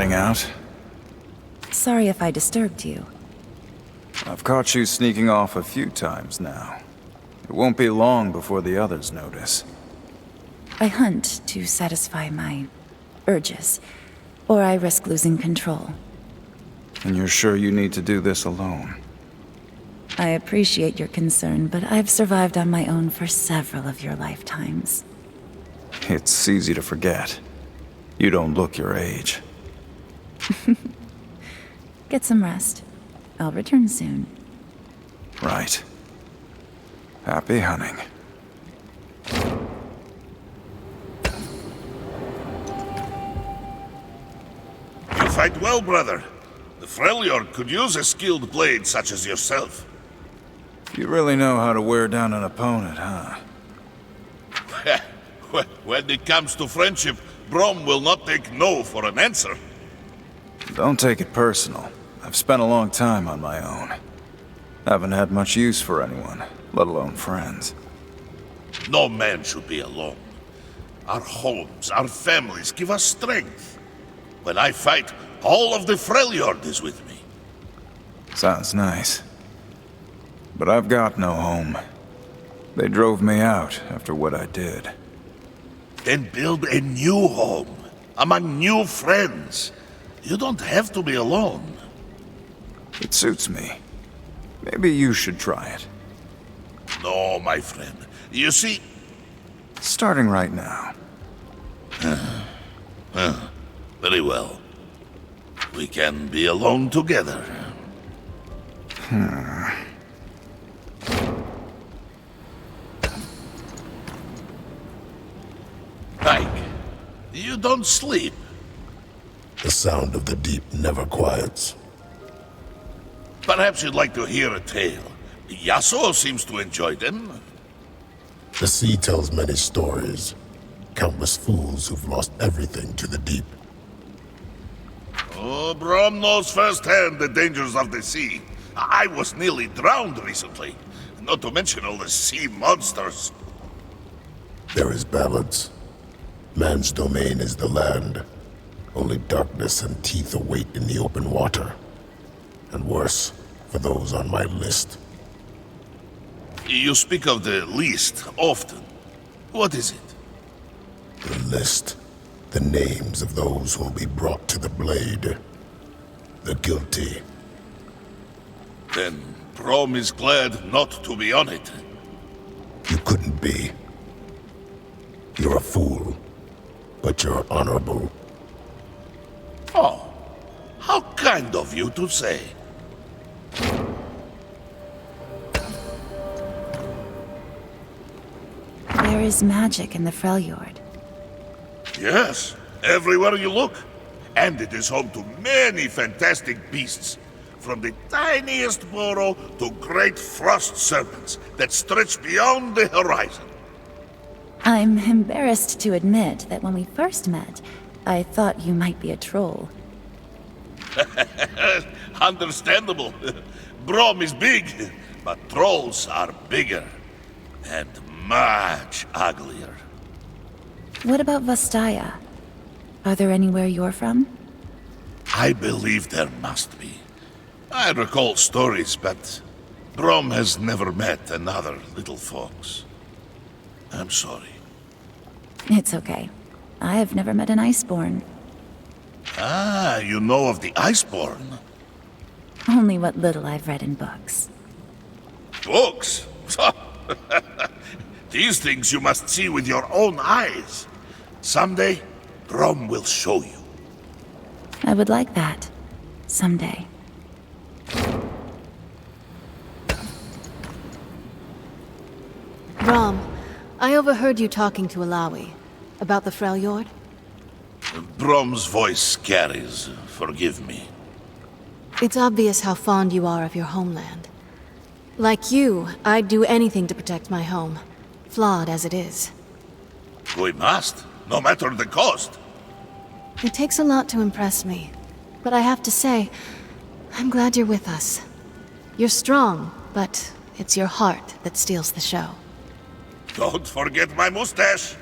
heading out? Sorry if I disturbed you. I've caught you sneaking off a few times now. It won't be long before the others notice. I hunt to satisfy my urges, or I risk losing control. And you're sure you need to do this alone? I appreciate your concern, but I've survived on my own for several of your lifetimes. It's easy to forget. You don't look your age. Get some rest. I'll return soon. Right. Happy hunting. You fight well, brother. The Freljord could use a skilled blade such as yourself. You really know how to wear down an opponent, huh? When it comes to friendship, Brom will not take no for an answer. Don't take it personal. I've spent a long time on my own. Haven't had much use for anyone, let alone friends. No man should be alone. Our homes, our families give us strength. When I fight, all of the Freljord is with me. Sounds nice. But I've got no home. They drove me out after what I did. Then build a new home, among new friends. You don't have to be alone. It suits me. Maybe you should try it. No, my friend. You see... Starting right now. Very well. We can be alone together. Mike, you don't sleep. The sound of the deep never quiets. Perhaps you'd like to hear a tale. Yasuo seems to enjoy them. The sea tells many stories. Countless fools who've lost everything to the deep. Oh, Brom knows firsthand the dangers of the sea. I was nearly drowned recently. Not to mention all the sea monsters. There is balance. Man's domain is the land. Only darkness and teeth await in the open water. And worse, for those on my list. You speak of the list often. What is it? The list. The names of those who will be brought to the blade. The guilty. Then Brom is glad not to be on it. You couldn't be. You're a fool. But you're honorable. Oh, how kind of you to say. There is magic in the Freljord. Yes, everywhere you look. And it is home to many fantastic beasts. From the tiniest burrow to great frost serpents that stretch beyond the horizon. I'm embarrassed to admit that when we first met, I thought you might be a troll. Understandable. Brom is big, but trolls are bigger. And much uglier. What about Vastaya? Are there anywhere you're from? I believe there must be. I recall stories, but Brom has never met another little fox. I'm sorry. It's okay. I have never met an Iceborn. Ah, you know of the Iceborn? Only what little I've read in books. Books? These things you must see with your own eyes. Someday, Brom will show you. I would like that. Someday. Brom, I overheard you talking to Illaoi. About the Freljord? Brom's voice carries. Forgive me. It's obvious how fond you are of your homeland. Like you, I'd do anything to protect my home, flawed as it is. We must, no matter the cost. It takes a lot to impress me, but I have to say, I'm glad you're with us. You're strong, but it's your heart that steals the show. Don't forget my mustache.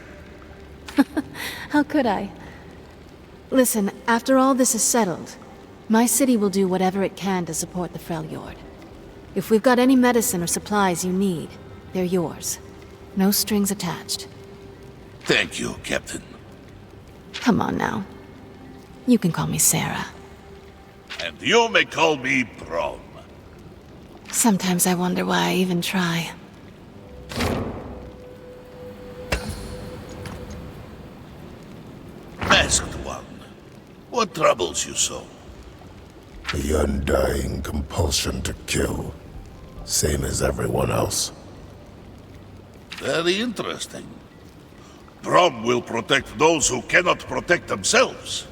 How could I? Listen, after all this is settled, my city will do whatever it can to support the Freljord. If we've got any medicine or supplies you need, they're yours. No strings attached. Thank you, Captain. Come on now. You can call me Sarah. And you may call me Brom. Sometimes I wonder why I even try. Masked one, what troubles you so? The undying compulsion to kill. Same as everyone else. Very interesting. Brom will protect those who cannot protect themselves.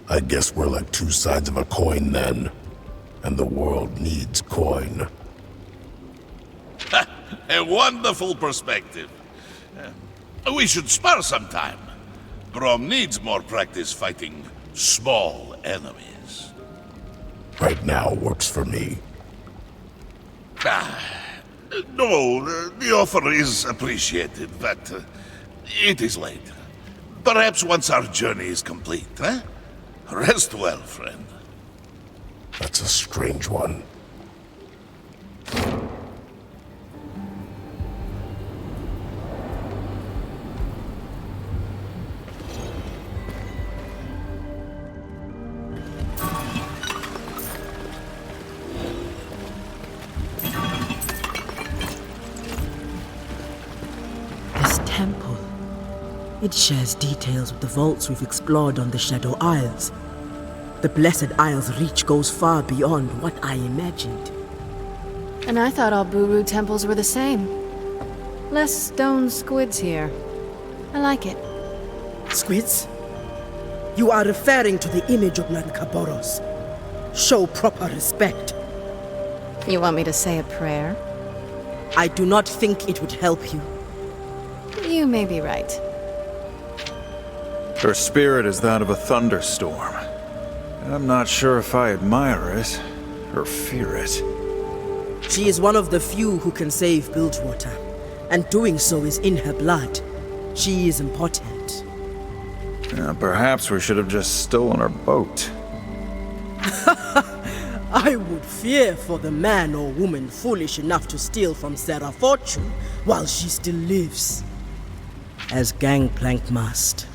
I guess we're like two sides of a coin then. And the world needs coin. A wonderful perspective. We should spar sometime. Brom needs more practice fighting small enemies. Right now works for me. No, the offer is appreciated, but it is late. Perhaps once our journey is complete, eh? Rest well, friend. That's a strange one. This temple. It shares details with the vaults we've explored on the Shadow Isles. The Blessed Isle's reach goes far beyond what I imagined. And I thought all Buru temples were the same. Less stone squids here. I like it. Squids? You are referring to the image of Nankaboros. Show proper respect. You want me to say a prayer? I do not think it would help you. You may be right. Her spirit is that of a thunderstorm. I'm not sure if I admire it or fear it. She is one of the few who can save Bilgewater, and doing so is in her blood. She is important. Perhaps we should have just stolen her boat. I would fear for the man or woman foolish enough to steal from Sarah Fortune while she still lives. As Gangplank must.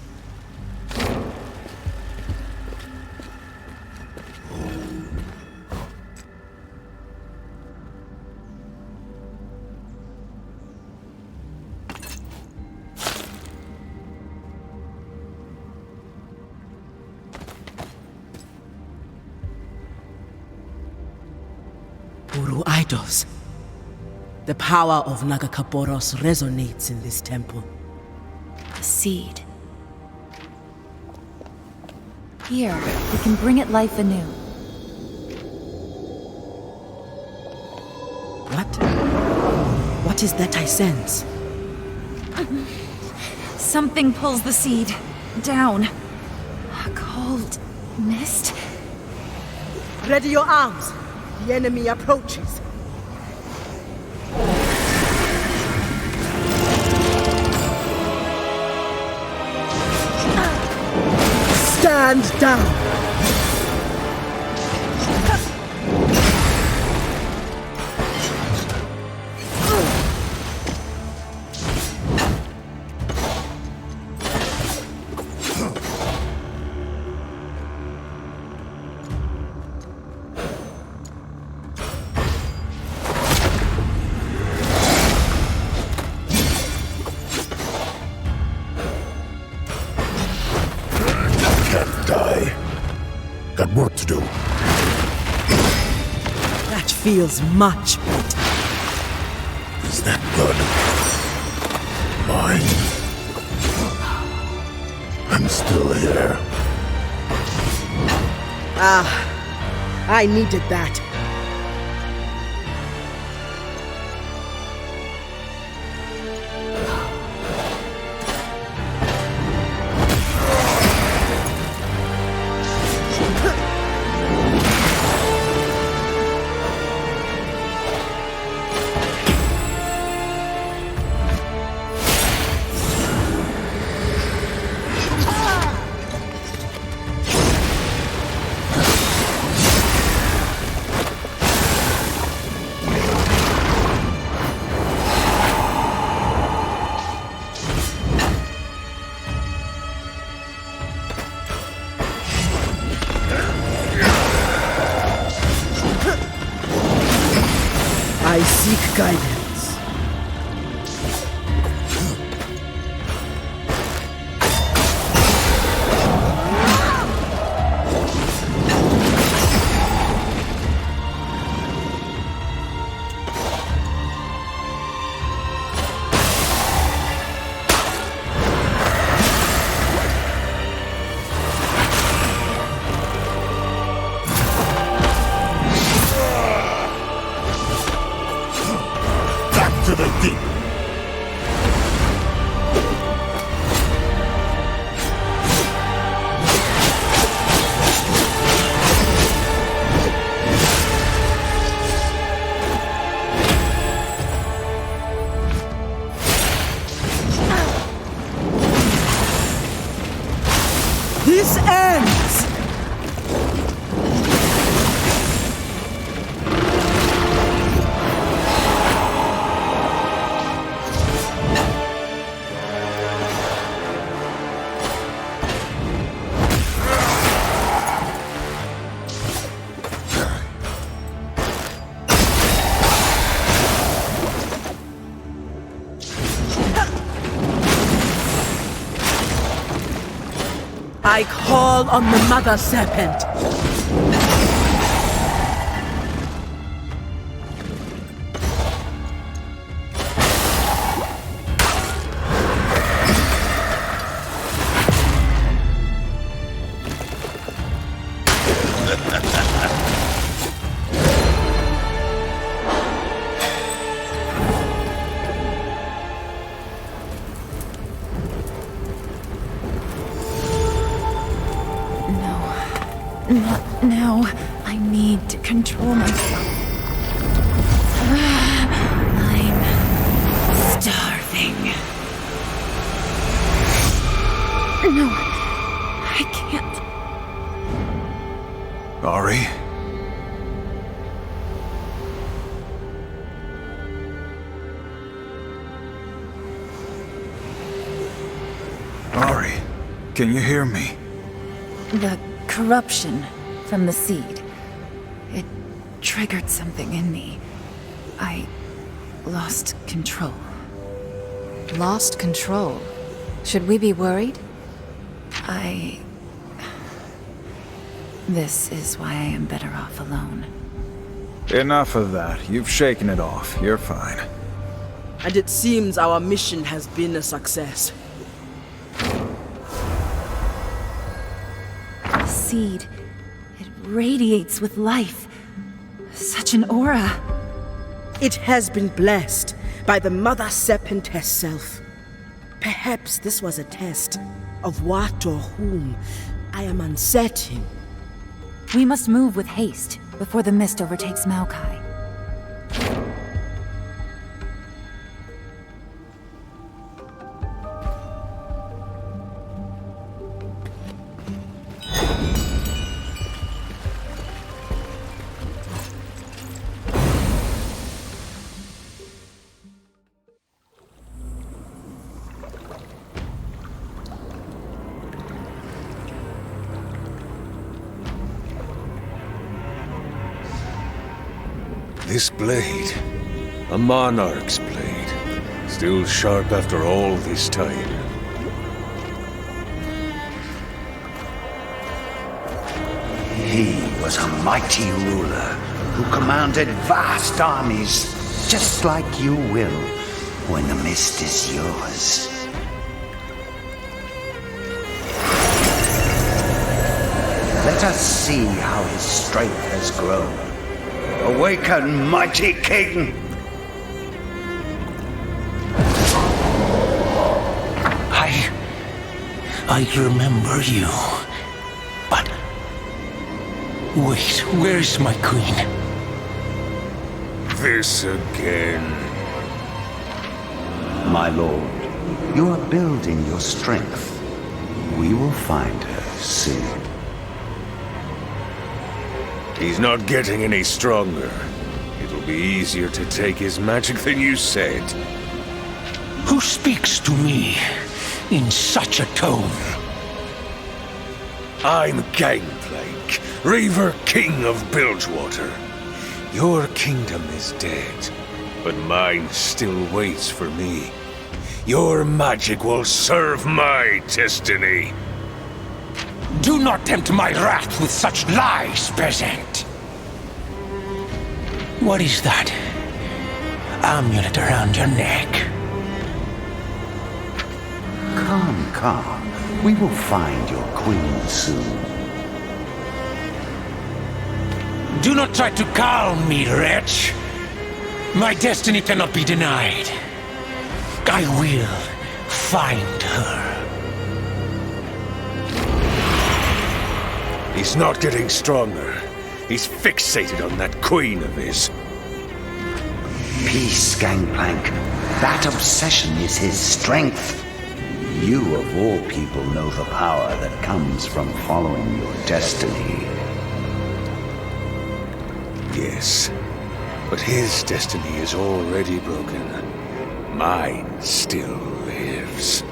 Buru idols. The power of Nagakaboros resonates in this temple. The seed. Here, we can bring it life anew. What? What is that I sense? Something pulls the seed down. A cold mist. Ready your arms. The enemy approaches. Stand down. Got work to do. That feels much better. Is that blood mine? I'm still here. I needed that. I seek guidance. To the deep. This ends! I call on the Mother Serpent. Not now. I need to control myself. I'm starving. No, I can't. Ari? Ari, can you hear me? The corruption from the seed. It triggered something in me. I lost control. Lost control? Should we be worried? This is why I am better off alone. Enough of that. You've shaken it off. You're fine. And it seems our mission has been a success. The seed, it radiates with life. Such an aura. It has been blessed by the Mother Serpent herself. Perhaps this was a test of what or whom. I am uncertain. We must move with haste before the mist overtakes Maokai. This blade, a monarch's blade, still sharp after all this time. He was a mighty ruler who commanded vast armies, just like you will when the mist is yours. Let us see how his strength has grown. Awaken, mighty king! I remember you. But... wait, where's my queen? This again. My lord, you are building your strength. We will find her soon. He's not getting any stronger. It'll be easier to take his magic than you said. Who speaks to me in such a tone? I'm Gangplank, Reaver King of Bilgewater. Your kingdom is dead, but mine still waits for me. Your magic will serve my destiny. Do not tempt my wrath with such lies, peasant. What is that? Amulet around your neck. Calm. We will find your queen soon. Do not try to calm me, wretch. My destiny cannot be denied. I will find her. He's not getting stronger. He's fixated on that queen of his. Peace, Gangplank. That obsession is his strength. You, of all people, know the power that comes from following your destiny. Yes, but his destiny is already broken. Mine still lives.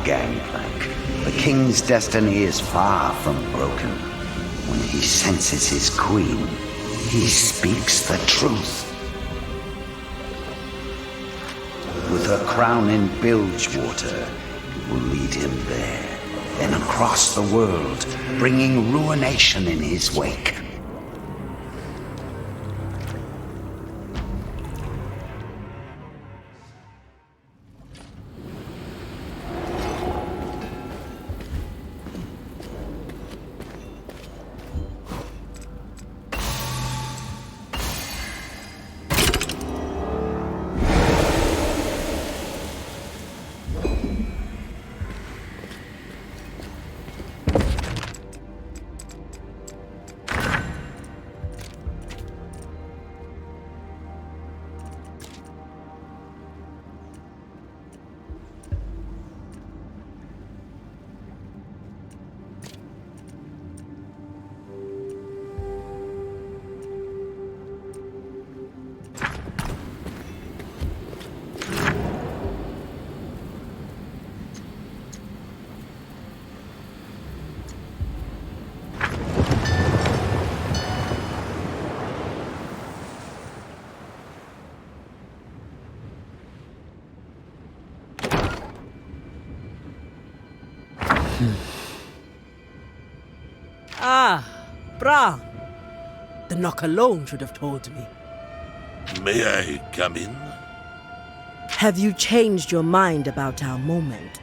Gangplank. The king's destiny is far from broken. When he senses his queen, he speaks the truth. With her crown in Bilgewater, it will lead him there, then across the world, bringing ruination in his wake. Brown. The knock alone should have told me. May I come in? Have you changed your mind about our moment?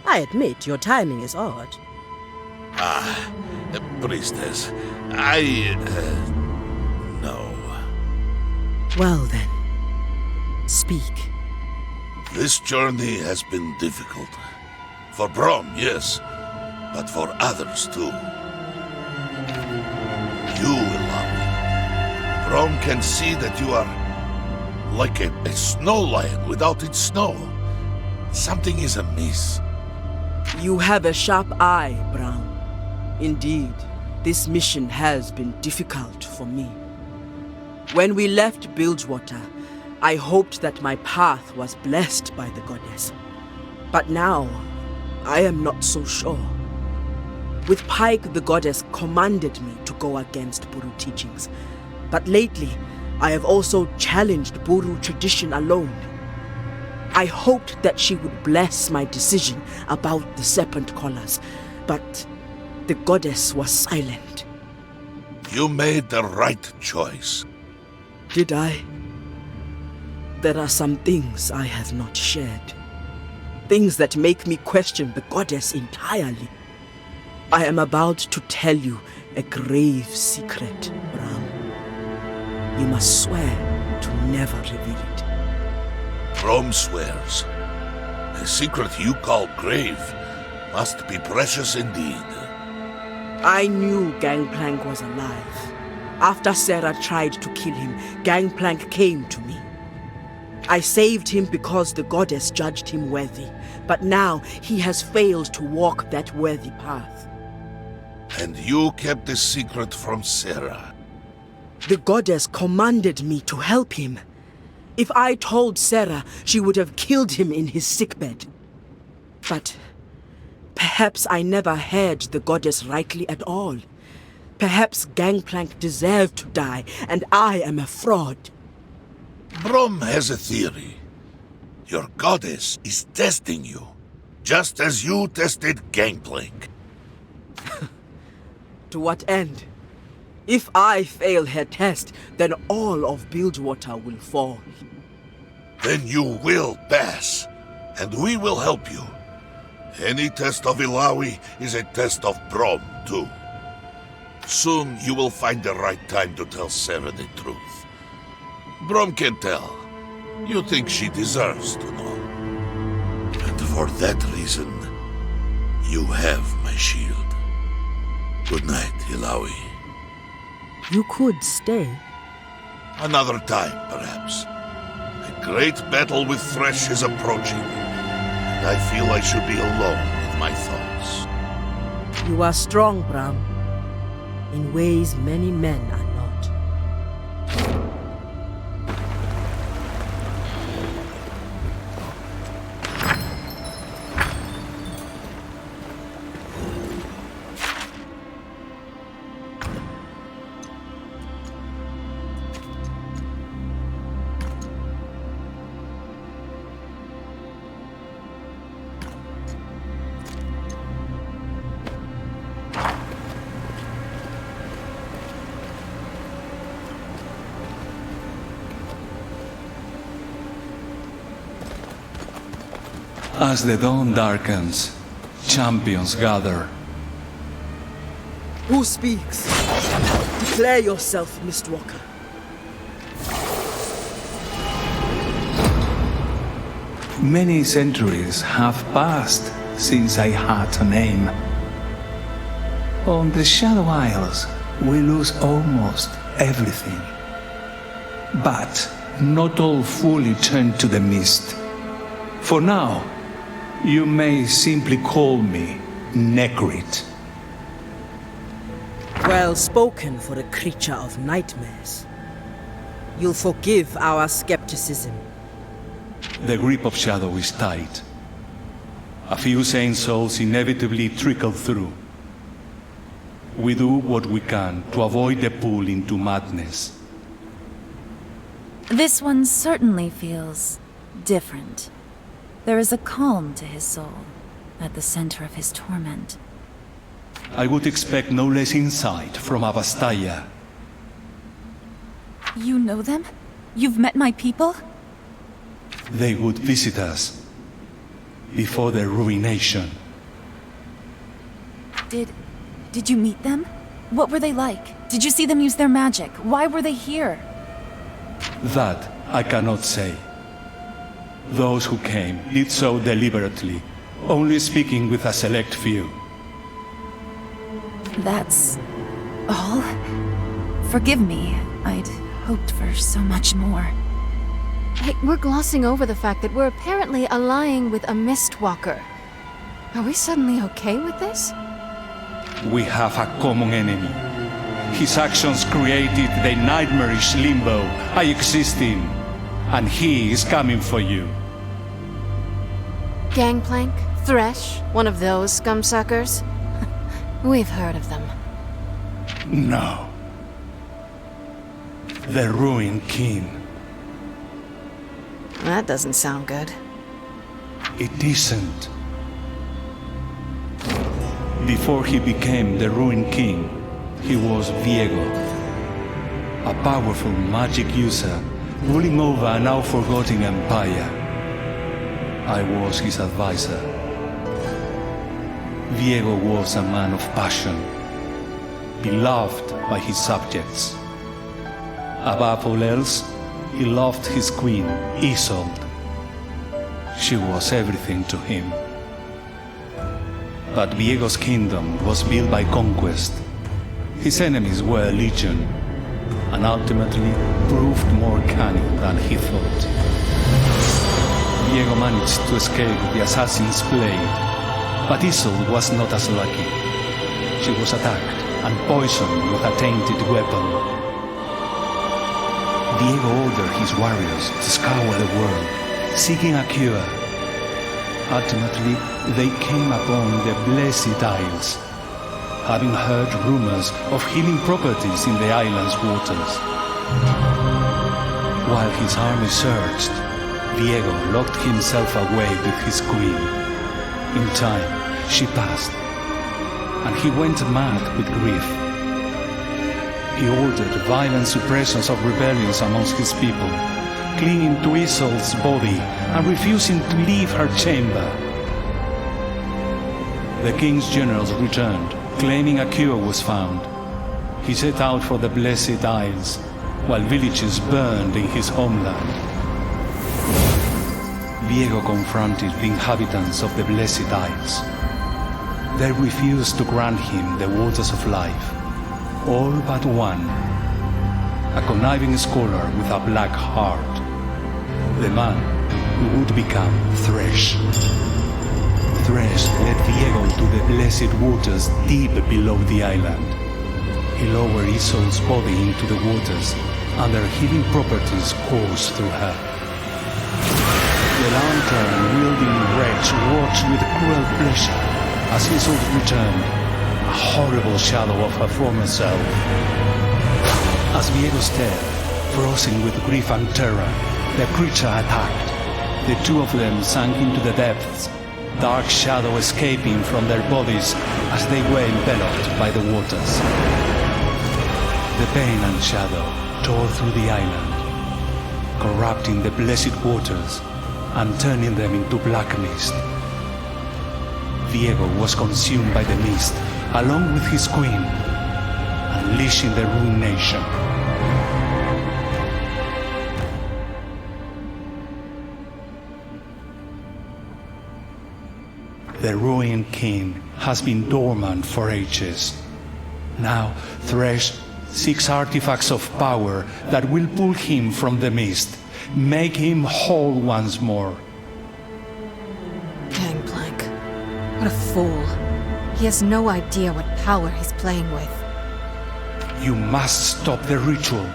I admit your timing is odd. Priestess, no. Well then, speak. This journey has been difficult. For Brom, yes, but for others too. You, Illaoi. Brom can see that you are like a snow lion without its snow. Something is amiss. You have a sharp eye, Brown. Indeed, this mission has been difficult for me. When we left Bilgewater, I hoped that my path was blessed by the goddess. But now, I am not so sure. With Pike, the goddess commanded me to go against Buru teachings. But lately, I have also challenged Buru tradition alone. I hoped that she would bless my decision about the serpent collars, but the goddess was silent. You made the right choice. Did I? There are some things I have not shared. Things that make me question the goddess entirely. I am about to tell you a grave secret, Bram. You must swear to never reveal it. Brom swears. A secret you call grave must be precious indeed. I knew Gangplank was alive. After Sarah tried to kill him, Gangplank came to me. I saved him because the goddess judged him worthy, but now he has failed to walk that worthy path. And you kept the secret from Sarah. The goddess commanded me to help him. If I told Sarah, she would have killed him in his sickbed. But Perhaps I never heard the goddess rightly at all. Perhaps Gangplank deserved to die, and I am a fraud. Brom has a theory. Your goddess is testing you, just as you tested Gangplank. To what end? If I fail her test, then all of Bilgewater will fall. Then you will pass, and we will help you. Any test of Illaoi is a test of Brom, too. Soon you will find the right time to tell Sarah the truth. Brom can tell. You think she deserves to know. And for that reason, you have my shield. Good night, Illaoi. You could stay. Another time, perhaps. A great battle with Thresh is approaching, and I feel I should be alone with my thoughts. You are strong, Bram. In ways many men are not. As the dawn darkens, champions gather. Who speaks? Declare yourself, Mistwalker. Many centuries have passed since I had a name. On the Shadow Isles, we lose almost everything. But not all fully turn to the mist. For now, you may simply call me Necrit. Well spoken for a creature of nightmares. You'll forgive our skepticism. The grip of Shadow is tight. A few sane souls inevitably trickle through. We do what we can to avoid the pull into madness. This one certainly feels different. There is a calm to his soul, at the center of his torment. I would expect no less insight from Avastaya. You know them? You've met my people? They would visit us before their ruination. Did you meet them? What were they like? Did you see them use their magic? Why were they here? That I cannot say. Those who came did so deliberately, only speaking with a select few. That's all? Forgive me. I'd hoped for so much more. Hey, we're glossing over the fact that we're apparently allying with a Mistwalker. Are we suddenly okay with this? We have a common enemy. His actions created the nightmarish limbo I exist in, and he is coming for you. Gangplank? Thresh? One of those scumsuckers? We've heard of them. No. The Ruined King. That doesn't sound good. It isn't. Before he became the Ruined King, he was Viego, a powerful magic user ruling over a now forgotten empire. I was his advisor. Viego was a man of passion, beloved by his subjects. Above all else, he loved his queen, Isolde. She was everything to him. But Viego's kingdom was built by conquest. His enemies were legion, and ultimately proved more cunning than he thought. Viego managed to escape the assassin's blade, but Isolde was not as lucky. She was attacked and poisoned with a tainted weapon. Viego ordered his warriors to scour the world, seeking a cure. Ultimately, they came upon the Blessed Isles, having heard rumors of healing properties in the island's waters. While his army searched, Diego locked himself away with his queen. In time, she passed, and he went mad with grief. He ordered violent suppressions of rebellions amongst his people, clinging to Isolde's body and refusing to leave her chamber. The king's generals returned, claiming a cure was found. He set out for the Blessed Isles, while villages burned in his homeland. Diego confronted the inhabitants of the Blessed Isles. They refused to grant him the waters of life, all but one, a conniving scholar with a black heart, the man who would become Thresh. Thresh led Diego to the blessed waters deep below the island. He lowered Isolde's body into the waters, and their healing properties coursed through her. The lantern-wielding wretch watched with cruel pleasure as Isolde returned, a horrible shadow of her former self. As Diego stared, frozen with grief and terror, the creature attacked. The two of them sank into the depths, dark shadow escaping from their bodies as they were enveloped by the waters. The pain and shadow tore through the island, corrupting the blessed waters and turning them into black mist. Diego was consumed by the mist, along with his queen, unleashing the ruined nation. The ruined king has been dormant for ages. Now, Thresh seeks artifacts of power that will pull him from the mist, make him whole once more. Gangplank. What a fool. He has no idea what power he's playing with. You must stop the ritual.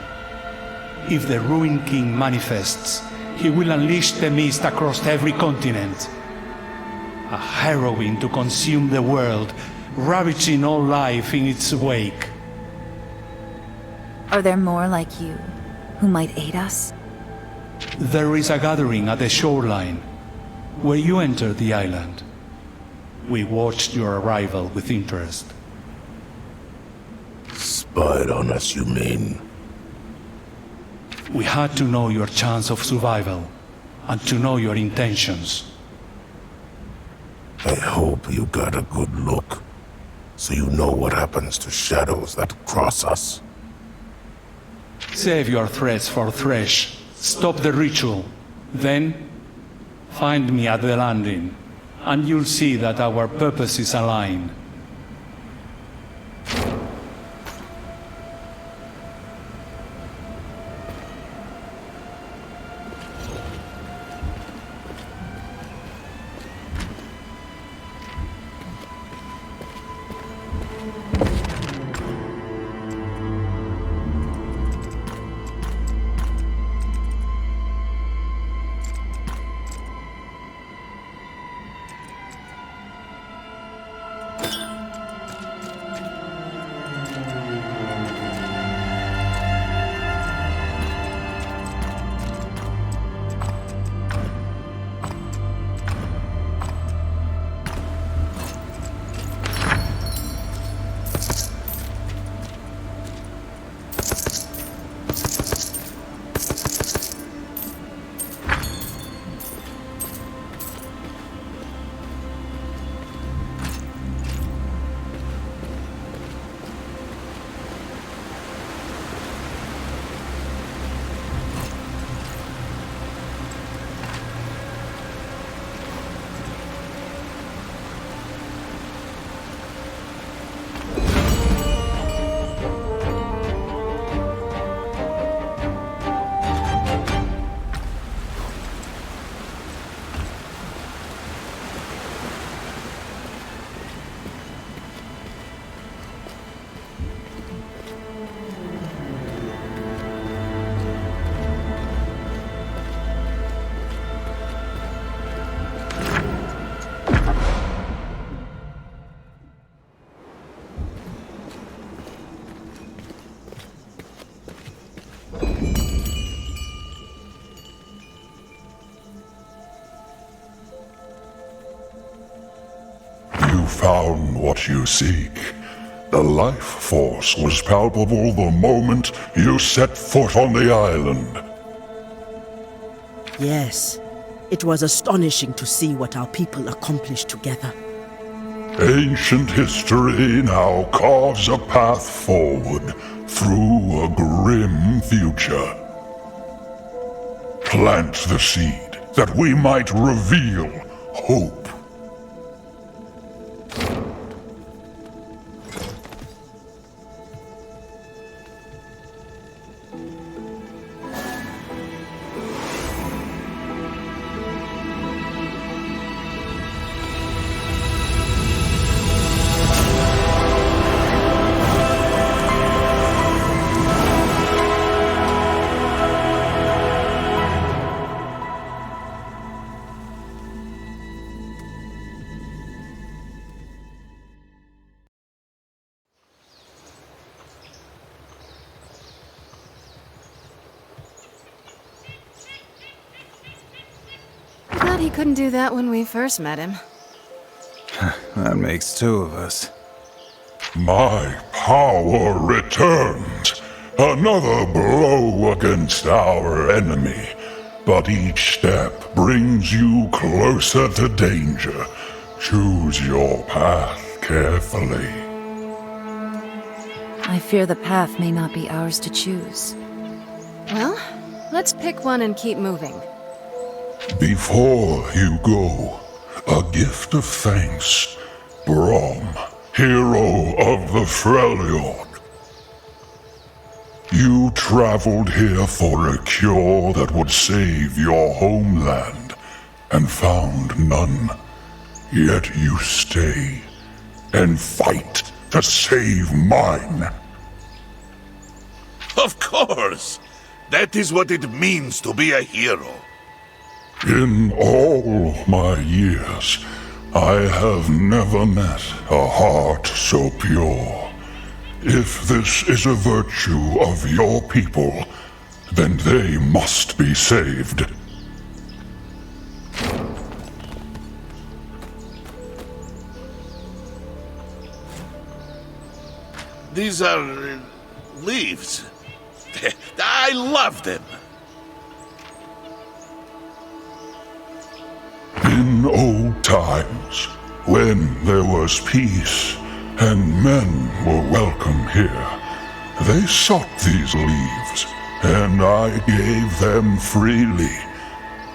If the ruined king manifests, he will unleash the mist across every continent. A heroine to consume the world, ravaging all life in its wake. Are there more like you who might aid us? There is a gathering at the shoreline, where you entered the island. We watched your arrival with interest. Spied on us, you mean? We had to know your chance of survival, and to know your intentions. I hope you got a good look, so you know what happens to shadows that cross us. Save your threats for Thresh. Stop the ritual. Then, find me at the landing, and you'll see that our purposes align. You found what you seek. The life force was palpable the moment you set foot on the island. Yes, it was astonishing to see what our people accomplished together. Ancient history now carves a path forward through a grim future. Plant the seed that we might reveal hope. Glad he couldn't do that when we first met him. That makes two of us. My power returns. Another blow against our enemy. But each step brings you closer to danger. Choose your path carefully. I fear the path may not be ours to choose. Well, let's pick one and keep moving. Before you go, a gift of thanks. Brom, hero of the Freljord. You traveled here for a cure that would save your homeland, and found none. Yet you stay, and fight to save mine. Of course! That is what it means to be a hero. In all my years, I have never met a heart so pure. If this is a virtue of your people, then they must be saved. These are leaves. I love them. In old times, when there was peace and men were welcome here, they sought these leaves, and I gave them freely.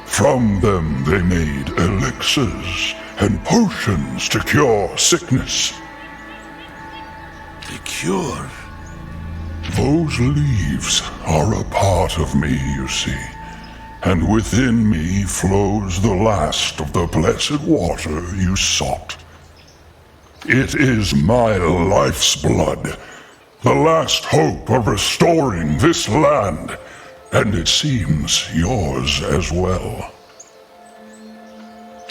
From them they made elixirs and potions to cure sickness. The cure? Those leaves are a part of me, you see. And within me flows the last of the blessed water you sought. It is my life's blood, the last hope of restoring this land, and it seems yours as well.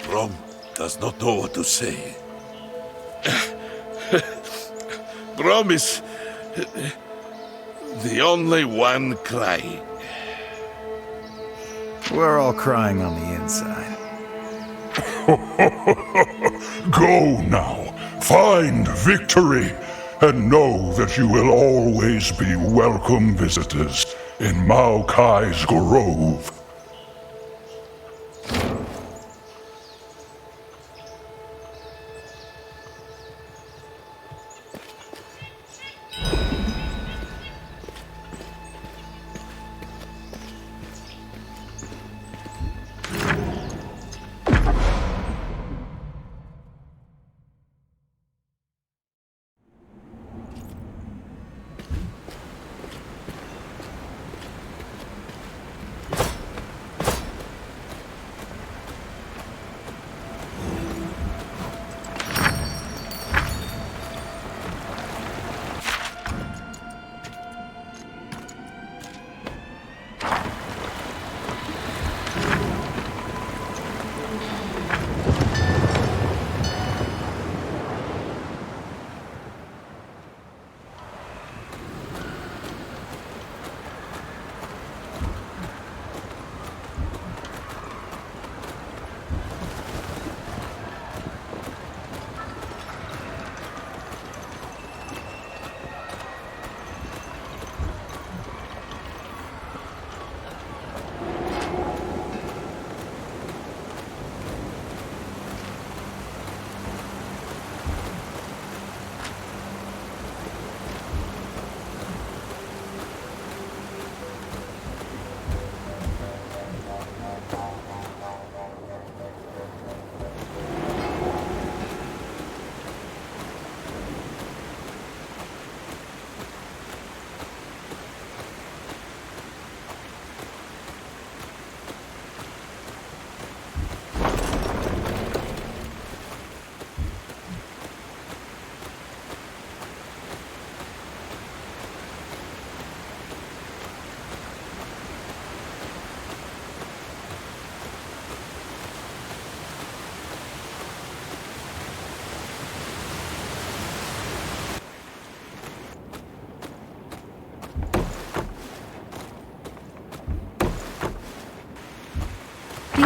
Brom does not know what to say. Brom is the only one crying. We're all crying on the inside. Go now, find victory, and know that you will always be welcome visitors in Maokai's Grove.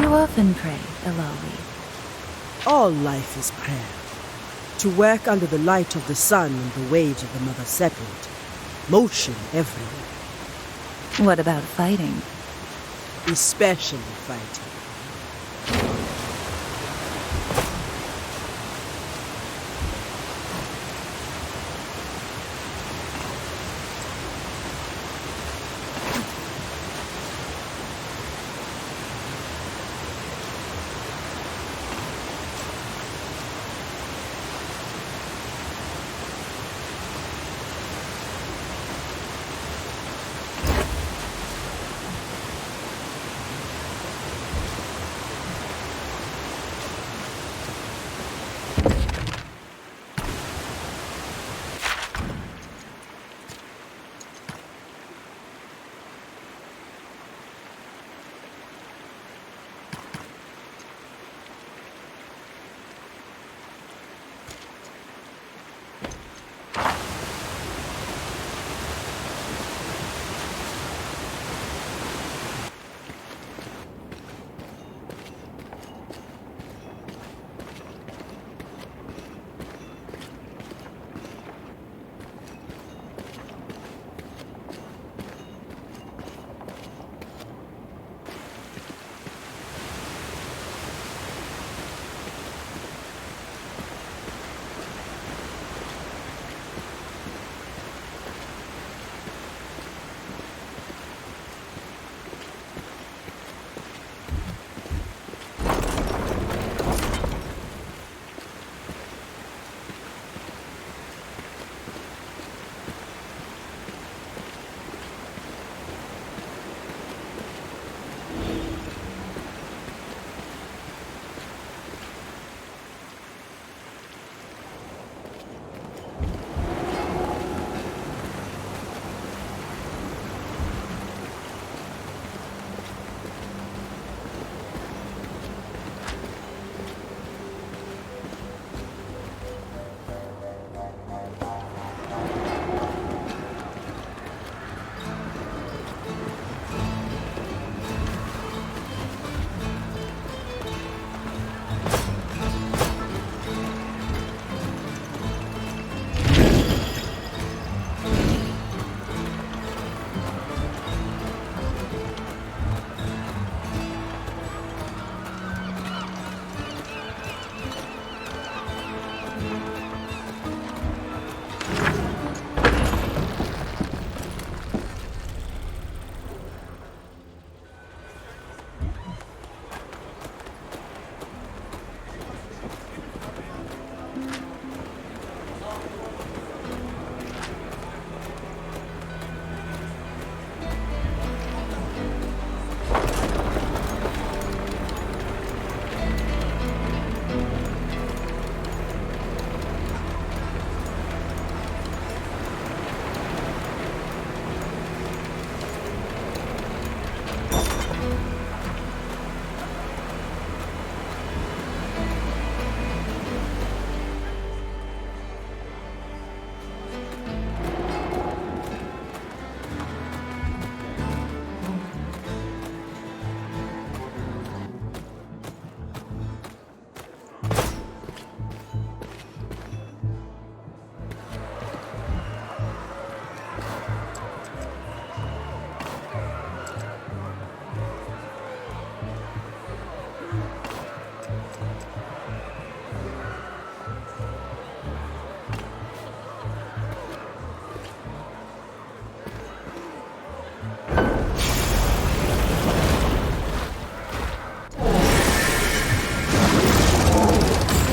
you often pray, Illaoi? All life is prayer. To work under the light of the sun and the waves of the Mother Serpent. Motion everywhere. What about fighting? Especially fighting.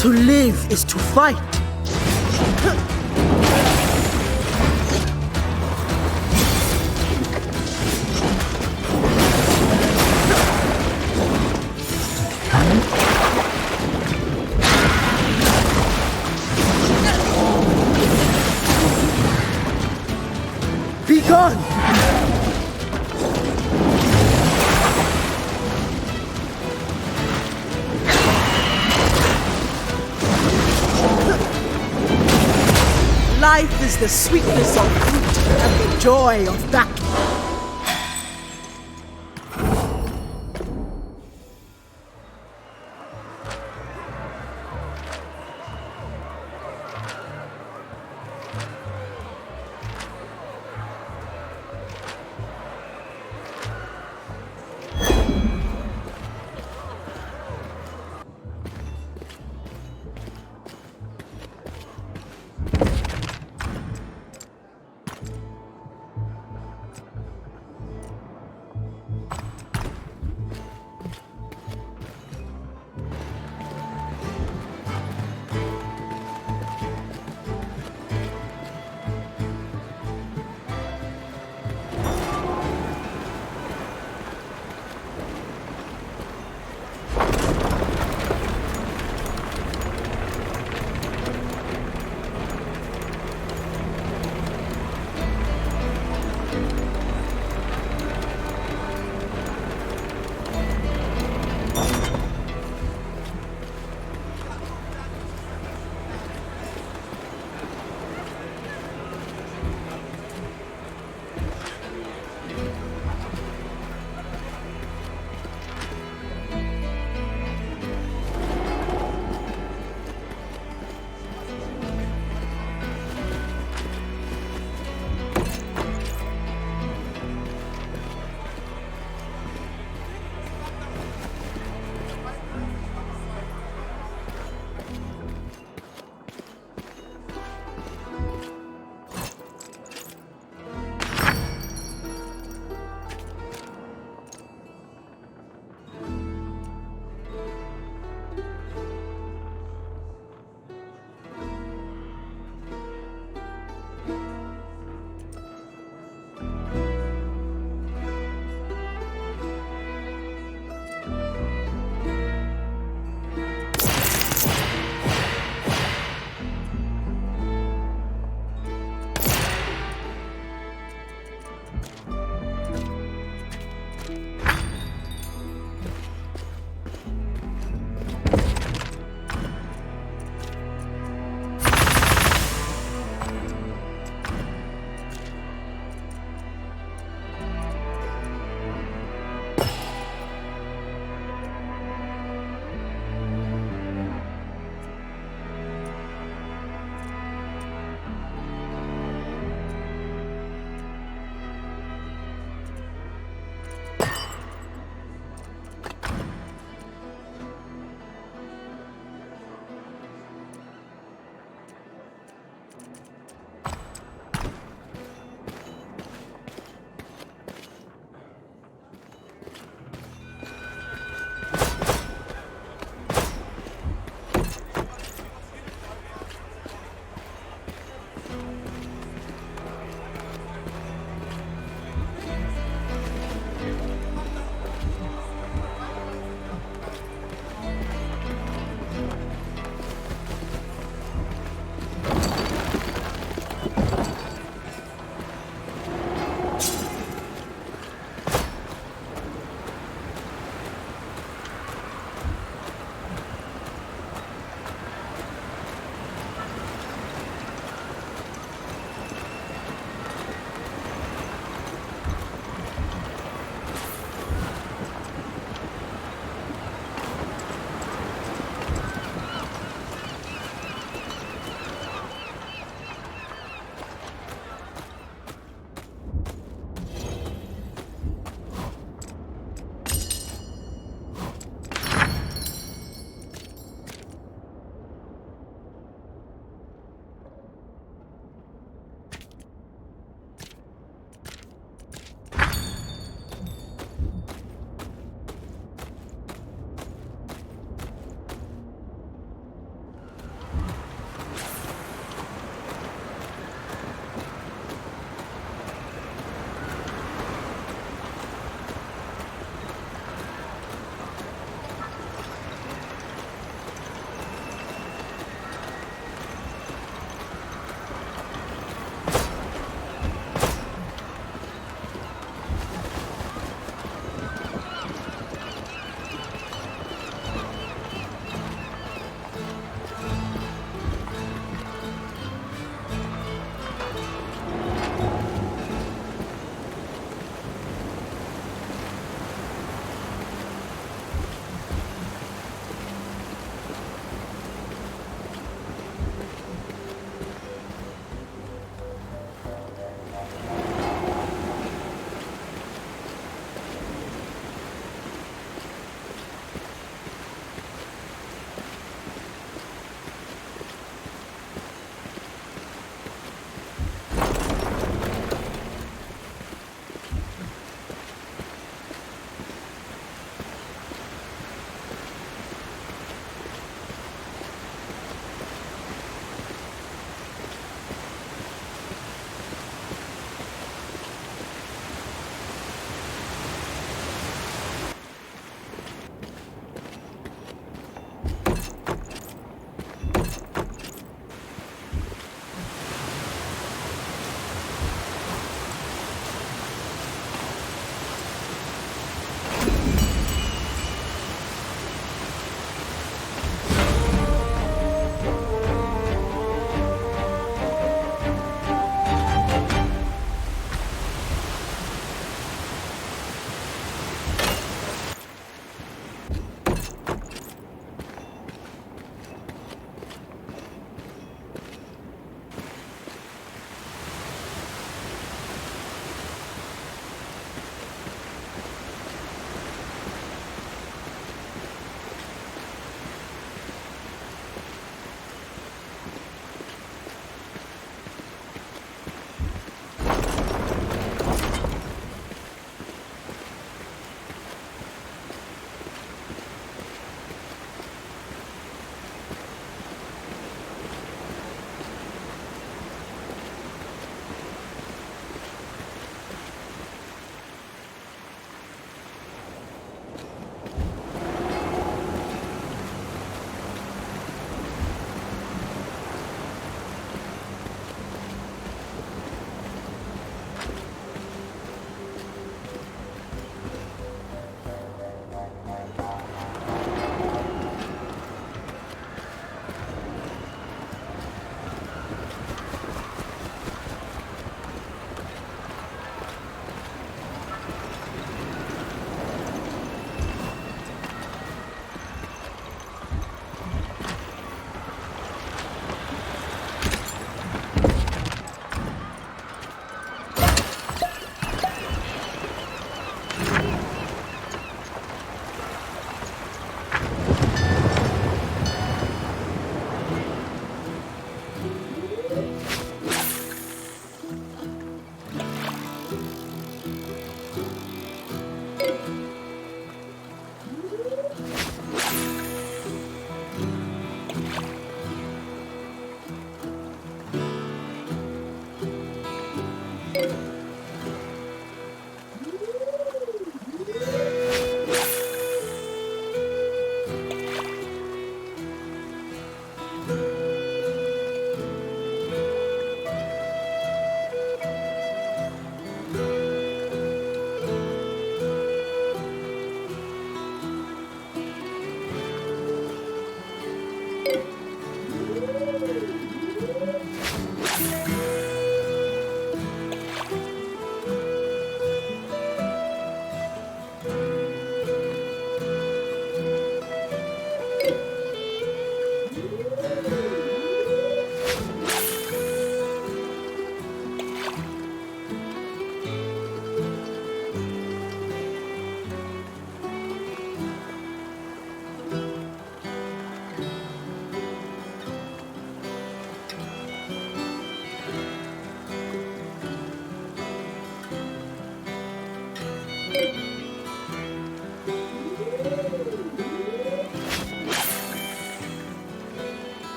To live is to fight. Be gone! Life is the sweetness of fruit and the joy of battle.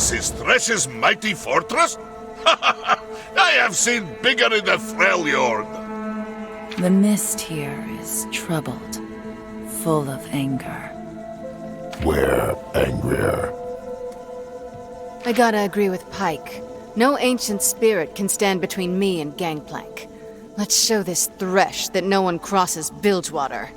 This is Thresh's mighty fortress? I have seen bigger in the Freljord. The mist here is troubled, full of anger. We're angrier. I gotta agree with Pike. No ancient spirit can stand between me and Gangplank. Let's show this Thresh that no one crosses Bilgewater.